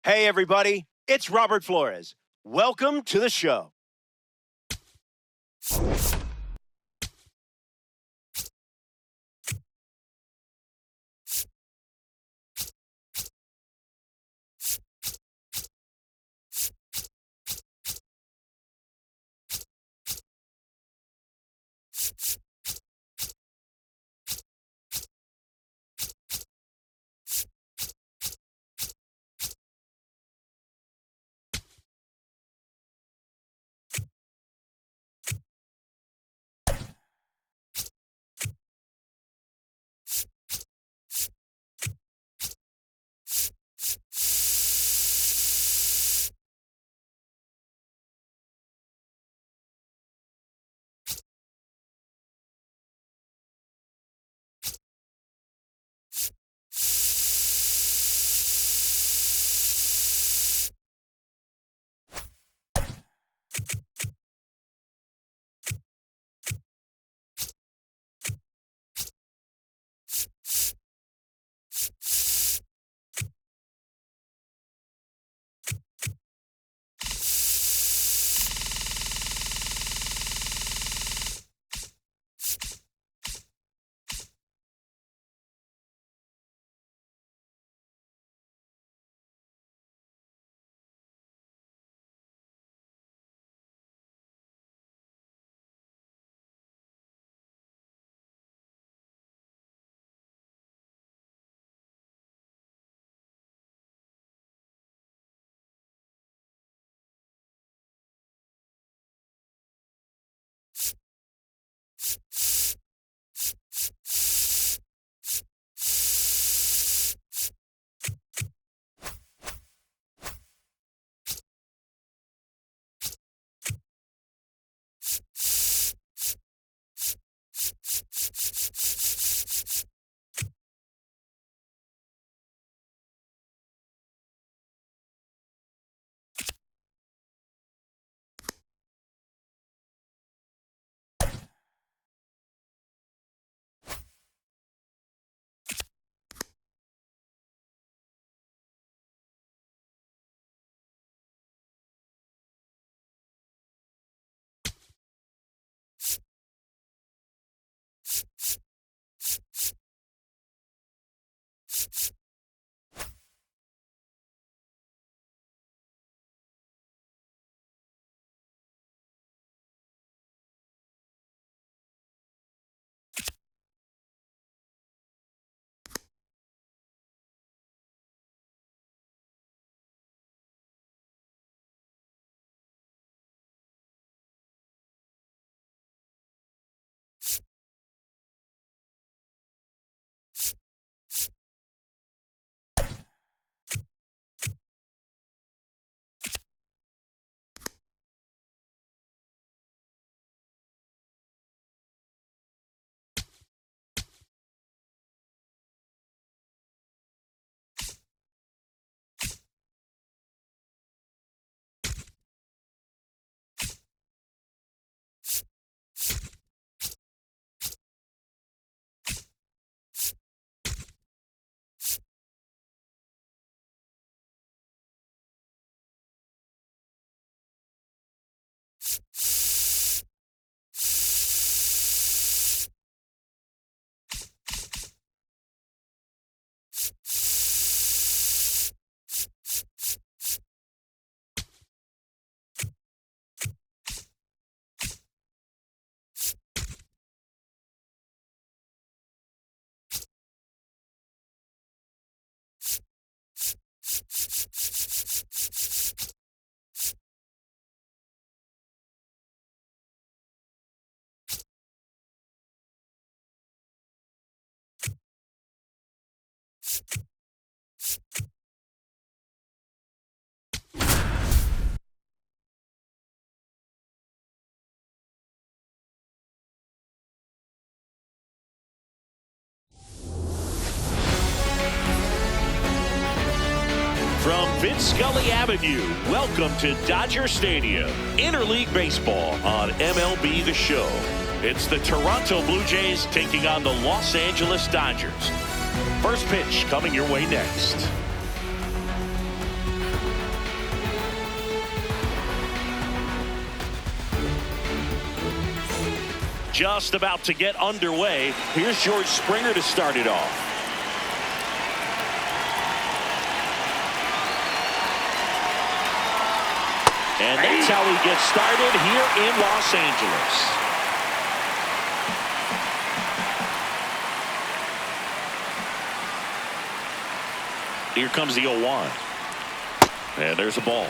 Hey, everybody, it's Robert Flores. Welcome to the show. From Vince Scully Avenue, welcome to Dodger Stadium. Interleague Baseball on MLB The Show. It's the Toronto Blue Jays taking on the Los Angeles Dodgers. First pitch coming your way next. just about to get underway. Here's George Springer to start it off. And that's how he gets started here in Los Angeles. Here comes the 0-1. And there's a ball.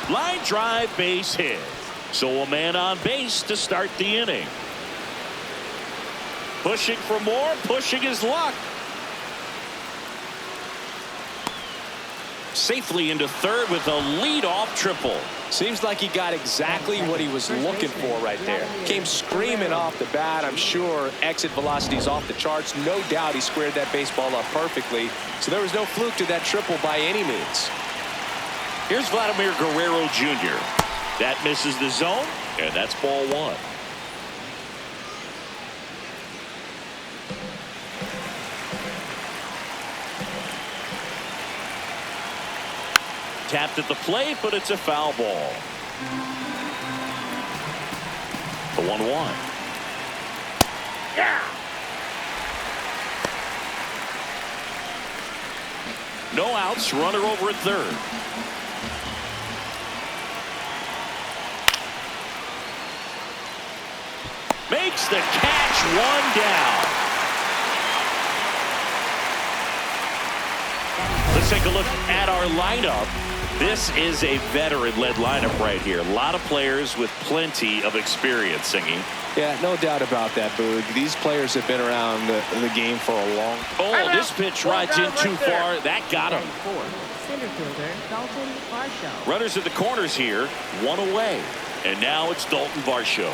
Line drive, base hit. So a man on base to start the inning. Pushing for more, pushing his luck. Safely into third with a leadoff triple. Seems like he got exactly what he was looking for right there. Came screaming off the bat. I'm sure exit velocity's off the charts. No doubt he squared that baseball up perfectly. So there was no fluke to that triple by any means. Here's Vladimir Guerrero Jr. That misses the zone, and that's ball one. Tapped at the plate, but it's a foul ball. The 1-1. Yeah. No outs, runner over at third. Makes the catch, one down. Let's take a look at our lineup. This is a veteran-led lineup right here. A lot of players with plenty of experience singing. Yeah, no doubt about that, Boog. These players have been around the game for a long time. Oh, this pitch rides in too far. That got him. Center fielder, Dalton Varsho. Runners at the corners here, one away. And now it's Dalton Varsho.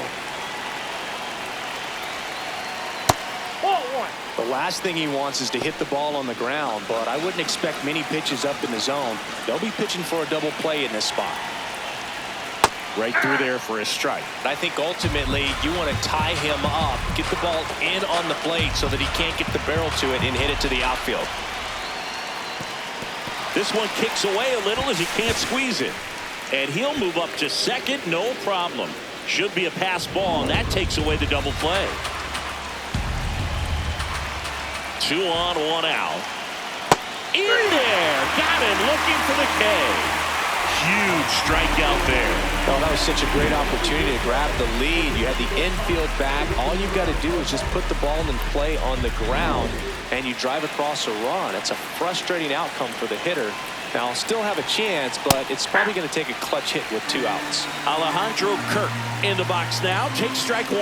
The last thing he wants is to hit the ball on the ground, but I wouldn't expect many pitches up in the zone. They'll be pitching for a double play in this spot. Right through there for a strike. I think ultimately you want to tie him up, get the ball in on the plate so that he can't get the barrel to it and hit it to the outfield. This one kicks away a little as he can't squeeze it. And he'll move up to second, no problem. Should be a pass ball, and that takes away the double play. 2 on, 1 out. In there. Got him looking for the K. Huge strikeout there. Well, that was such a great opportunity to grab the lead. You had the infield back. All you've got to do is just put the ball in play on the ground, and you drive across a run. It's a frustrating outcome for the hitter. Now, I'll still have a chance, but it's probably going to take a clutch hit with 2 outs. Alejandro Kirk in the box now. Takes strike 1.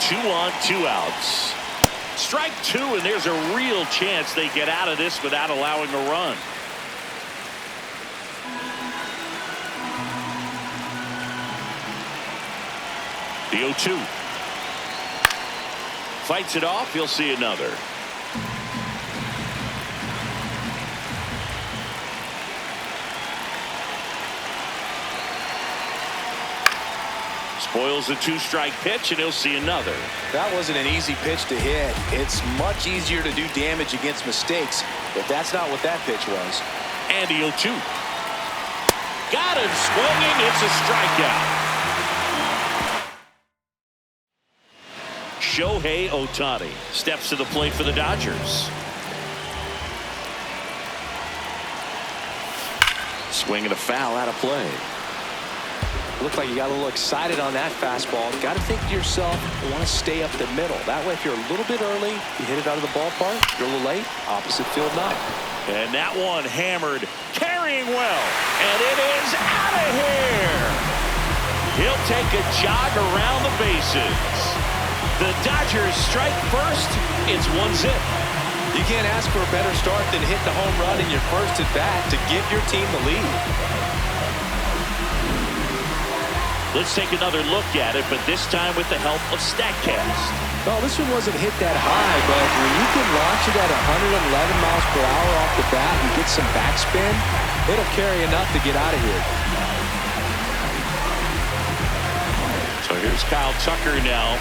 Two on, 2 outs. Strike 2, and there's a real chance they get out of this without allowing a run. The 0-2. Fights it off. He'll see another. Spoils a 2-strike pitch, and he'll see another. That wasn't an easy pitch to hit. It's much easier to do damage against mistakes, but that's not what that pitch was. And the 0-2. Got him swinging. It's a strikeout. Shohei Ohtani steps to the plate for the Dodgers. Swinging a foul out of play. Looked like you got a little excited on that fastball. Got to think to yourself, you want to stay up the middle. That way, if you're a little bit early, you hit it out of the ballpark. If you're a little late, opposite field knock. And that one hammered, carrying well. And it is out of here. He'll take a jog around the bases. The Dodgers strike first. It's 1-0. You can't ask for a better start than hit the home run in your first at bat to give your team the lead. Let's take another look at it, but this time with the help of StatCast. Well, this one wasn't hit that high, but when you can launch it at 111 miles per hour off the bat and get some backspin, it'll carry enough to get out of here. So here's Kyle Tucker now.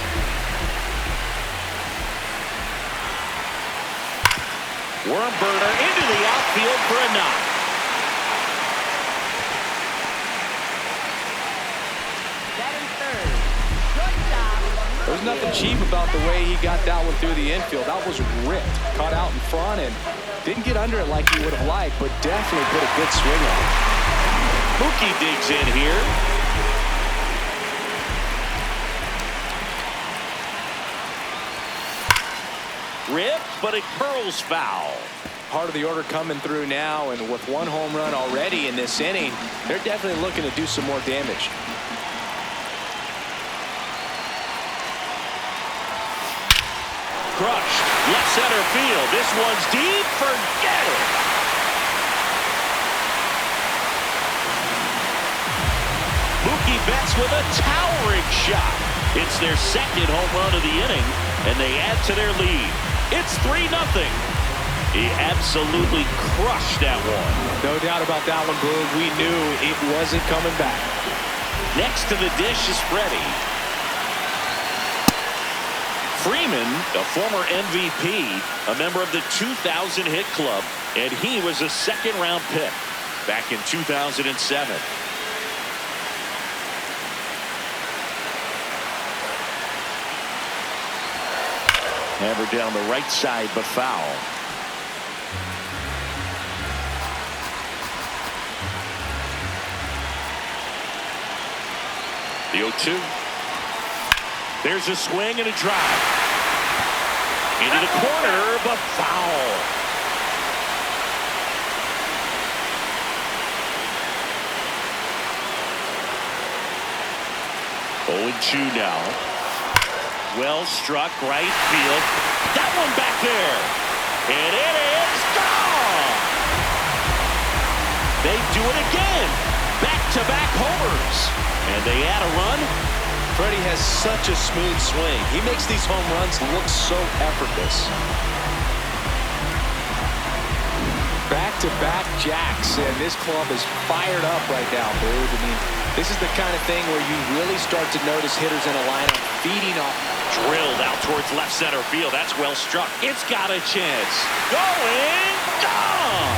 Worm burner into the outfield for a knock. Batting third. Shortstop. There's nothing cheap about the way he got that one through the infield. That was ripped. Caught out in front and didn't get under it like he would have liked, but definitely put a good swing on it. Mookie digs in here. Ripped, but it curls foul. Part of the order coming through now, and with one home run already in this inning, they're definitely looking to do some more damage. Crushed. Left center field. This one's deep. Forget it. Mookie Betts with a towering shot. It's their second home run of the inning, and they add to their lead. It's 3-0. He absolutely crushed that one. No doubt about that one, Boog. We knew it wasn't coming back. Next to the dish is Freddie. Freeman, a former MVP, a member of the 2000 hit club, and he was a second-round pick back in 2007. Hammered down the right side, but foul. The 0-2. There's a swing and a drive. Into the corner, but foul. Oh, 2 now. Well struck, right field. That one back there. And it is gone. They do it again. Back-to-back homers. And they add a run. Freddie has such a smooth swing. He makes these home runs look so effortless. Back-to-back jacks, and this club is fired up right now, Boog. I mean, this is the kind of thing where you really start to notice hitters in a lineup feeding off. Drilled out towards left center field. That's well struck. It's got a chance. Going, gone.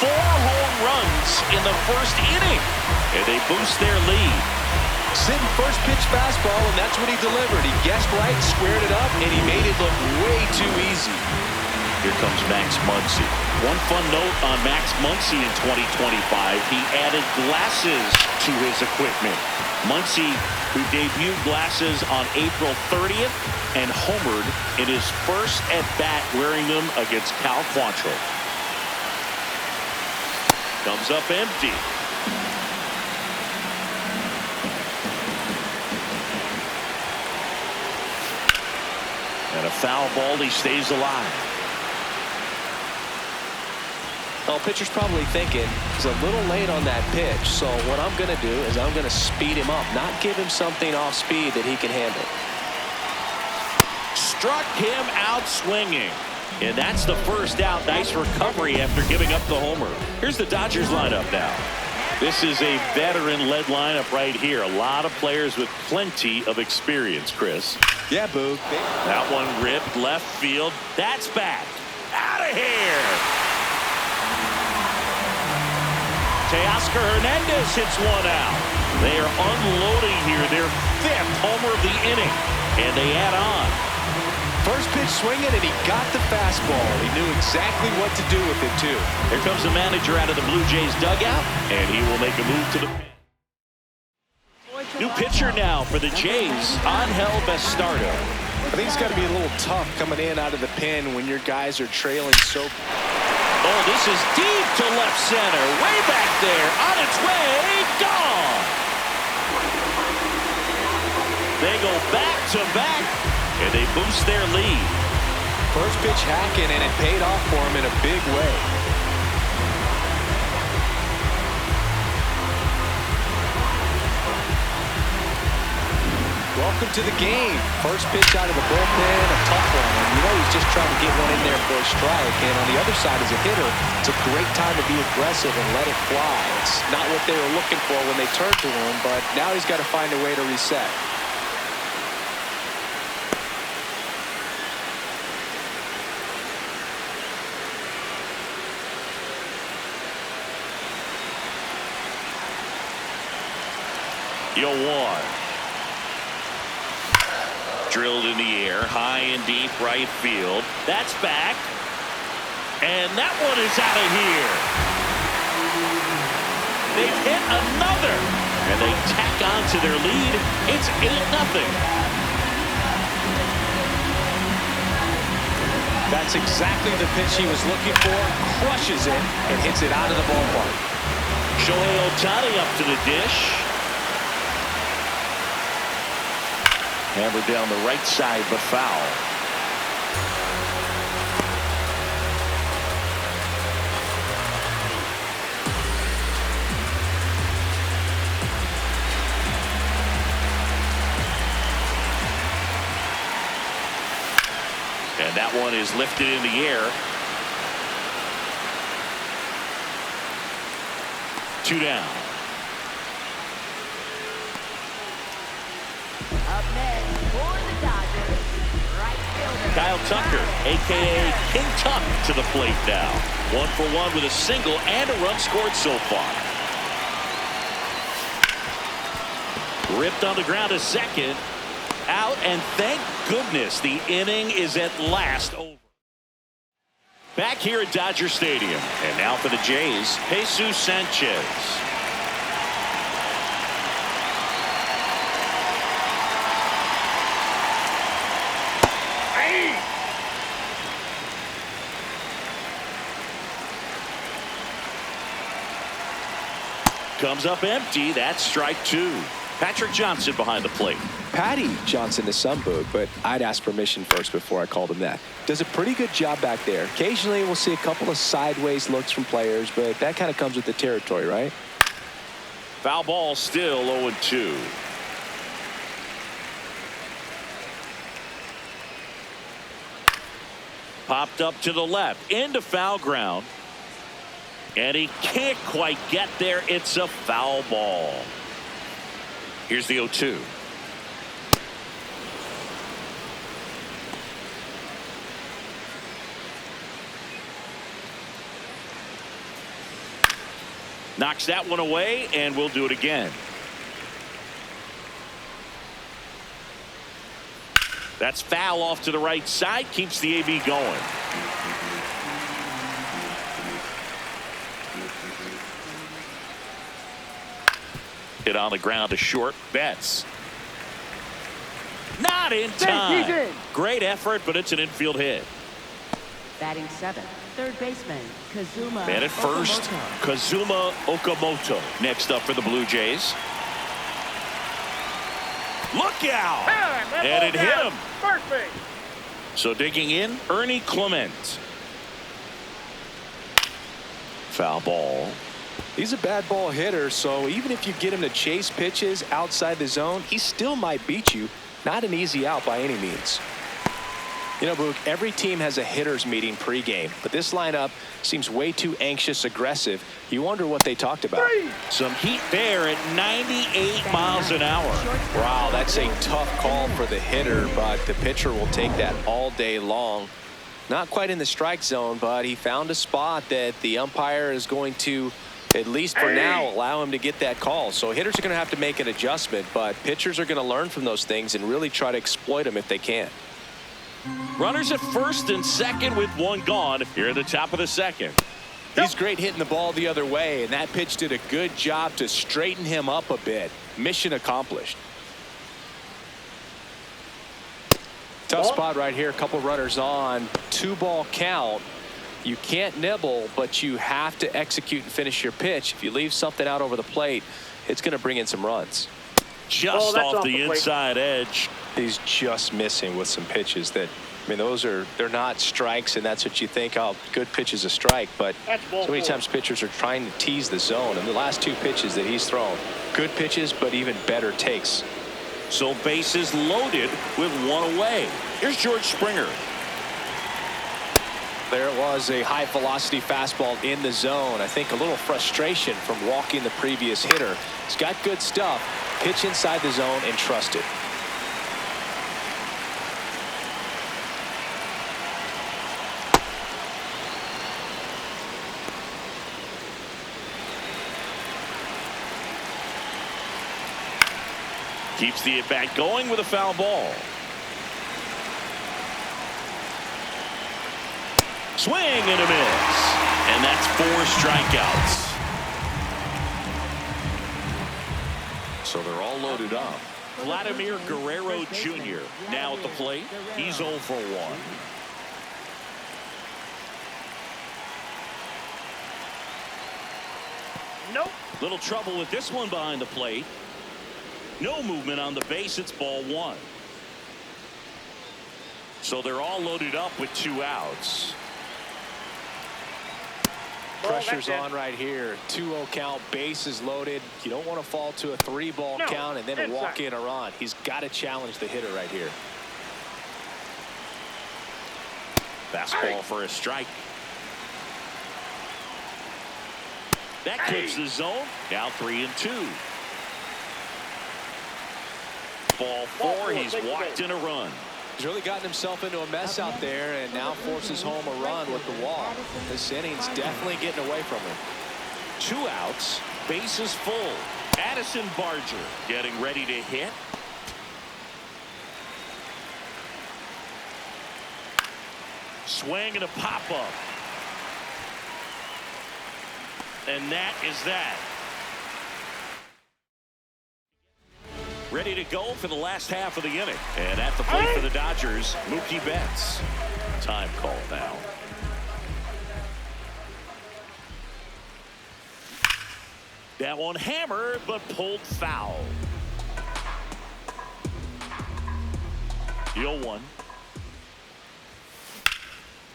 4 home runs in the first inning, and they boost their lead. Sitting first pitch fastball, and that's what he delivered. He guessed right, squared it up, and he made it look way too easy. Here comes Max Muncy. One fun note on Max Muncy in 2025, he added glasses to his equipment. Muncy, who debuted glasses on April 30th and homered in his first at-bat wearing them against Cal Quantrill. Comes up empty. And a foul ball, he stays alive. Well, pitcher's probably thinking he's a little late on that pitch, so what I'm going to do is I'm going to speed him up, not give him something off speed that he can handle. Struck him out swinging. And that's the first out. Nice recovery after giving up the homer. Here's the Dodgers lineup now. This is a veteran-led lineup right here. A lot of players with plenty of experience, Chris. Yeah, Boog. That one ripped left field. That's back. Out of here. Teoscar Hernandez hits one out. They are unloading here. Their 5th homer of the inning. And they add on. First pitch swinging, and he got the fastball. He knew exactly what to do with it, too. Here comes the manager out of the Blue Jays dugout, and he will make a move to the pin. New pitcher now for the Jays, Angel Bastardo. I think it's got to be a little tough coming in out of the pen when your guys are trailing so. Oh, this is deep to left center. Way back there. On its way. Gone. They go back to back, and they boost their lead. First pitch hacking, and it paid off for him in a big way. Welcome to the game. First pitch out of the bullpen, a tough one. And you know he's just trying to get one in there for a strike. And on the other side, as a hitter, it's a great time to be aggressive and let it fly. It's not what they were looking for when they turned to him, but now he's got to find a way to reset. 0-1. Drilled in the air, high and deep right field. That's back. And that one is out of here. They've hit another. And they tack on to their lead. It's 8-0. That's exactly the pitch he was looking for. Crushes it and hits it out of the ballpark. Shohei Ohtani up to the dish. Hammered down the right side, but foul. And that one is lifted in the air. 2 down. Up next for the Dodgers, right fielder Kyle Tucker, a.k.a. King Tuck, to the plate now. 1 for 1 with a single and a run scored so far. Ripped on the ground to second. Out, and thank goodness the inning is at last over. Back here at Dodger Stadium. And now for the Jays, Jesus Sanchez. Comes up empty. That's strike 2. Patrick Johnson behind the plate. Patty Johnson to some book, but I'd ask permission first before I called him that. Does a pretty good job back there. Occasionally we'll see a couple of sideways looks from players, but that kind of comes with the territory, right? Foul ball, still 0-2. Popped up to the left into foul ground, and he can't quite get there. It's a foul ball. Here's the 0-2. Knocks that one away, and we'll do it again. That's foul off to the right side. Keeps the AB going. Hit on the ground to short. Betts. Not in time. Great effort, but it's an infield hit. batting 7th, third baseman Kazuma. Man at first, Okamoto. Kazuma Okamoto. Next up for the Blue Jays. Look out! And it hit him. Perfect. So digging in, Ernie Clement. Foul ball. He's a bad ball hitter, so even if you get him to chase pitches outside the zone, he still might beat you. Not an easy out by any means. You know, Boog, every team has a hitters meeting pregame, but this lineup seems way too anxious, aggressive. You wonder what they talked about. Some heat there at 98 miles an hour. Wow, that's a tough call for the hitter, but the pitcher will take that all day long. Not quite in the strike zone, but he found a spot that the umpire is going to, at least for now, allow him to get that call. So hitters are going to have to make an adjustment, but pitchers are going to learn from those things and really try to exploit them if they can. Runners at first and second with one gone here at the top of the second. He's great hitting the ball the other way, and that pitch did a good job to straighten him up a bit. Mission accomplished. Tough spot right here. A couple runners on. 2-ball count. You can't nibble, but you have to execute and finish your pitch. If you leave something out over the plate, it's going to bring in some runs. Just that's off the inside edge. He's just missing with some pitches that, I mean, they're not strikes, and that's what you think, oh, good pitch is a strike. But so many times pitchers are trying to tease the zone, and the last 2 pitches that he's thrown, good pitches, but even better takes. So bases loaded with one away. Here's George Springer. There it was, a high velocity fastball in the zone. I think a little frustration from walking the previous hitter. He's got good stuff. Pitch inside the zone and trust it. Keeps the at-bat going with a foul ball. Swing and a miss. And that's 4 strikeouts. So they're all loaded up. Vladimir Guerrero Jr. now at the plate. He's 0 for 1. Nope. Little trouble with this one behind the plate. No movement on the base. It's ball 1. So they're all loaded up with 2 outs. Pressure's on right here. 2-0 count, bases loaded. You don't want to fall to a 3-ball count and then walk in a run. He's got to challenge the hitter right here. Fastball for a strike. That clips the zone. Now 3-2. Ball 4. He's walked in a run. He's really gotten himself into a mess out there and now forces home a run with the walk. This inning's definitely getting away from him. 2 outs. Bases full. Addison Barger getting ready to hit. Swing and a pop-up. And that is that. Ready to go for the last half of the inning. And at the plate for the Dodgers, Mookie Betts. Time call now. That one hammered, but pulled foul. The 0-1.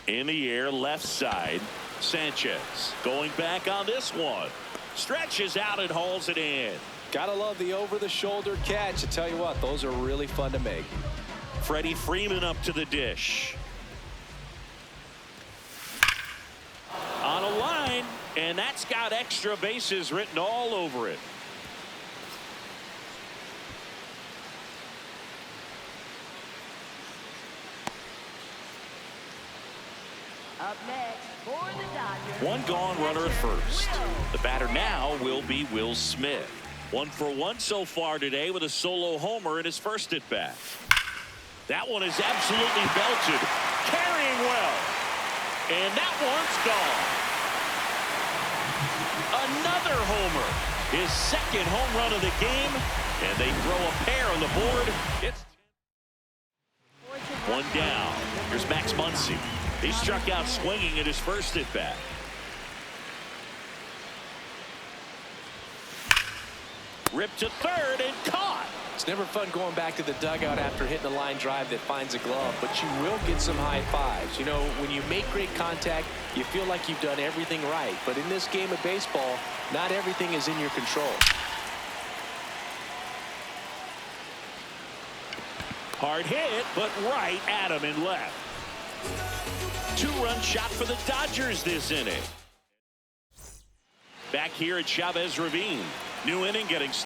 In the air, left side. Sanchez going back on this one. Stretches out and hauls it in. Gotta love the over-the-shoulder catch. I tell you what, those are really fun to make. Freddie Freeman up to the dish. On a line, and that's got extra bases written all over it. Up next for the Dodgers. 1 gone, runner at first. The batter now will be Will Smith. 1 for 1 so far today with a solo homer in his first at bat. That one is absolutely belted. Carrying well. And that one's gone. Another homer. His second home run of the game. And they throw a pair on the board. It's 1 down. Here's Max Muncy. He struck out swinging at his first at bat. Ripped to third and caught. It's never fun going back to the dugout after hitting a line drive that finds a glove, but you will get some high fives. You know, when you make great contact, you feel like you've done everything right. But in this game of baseball, not everything is in your control. Hard hit, but right at him and left. 2-run shot for the Dodgers this inning. Back here at Chavez Ravine. New inning getting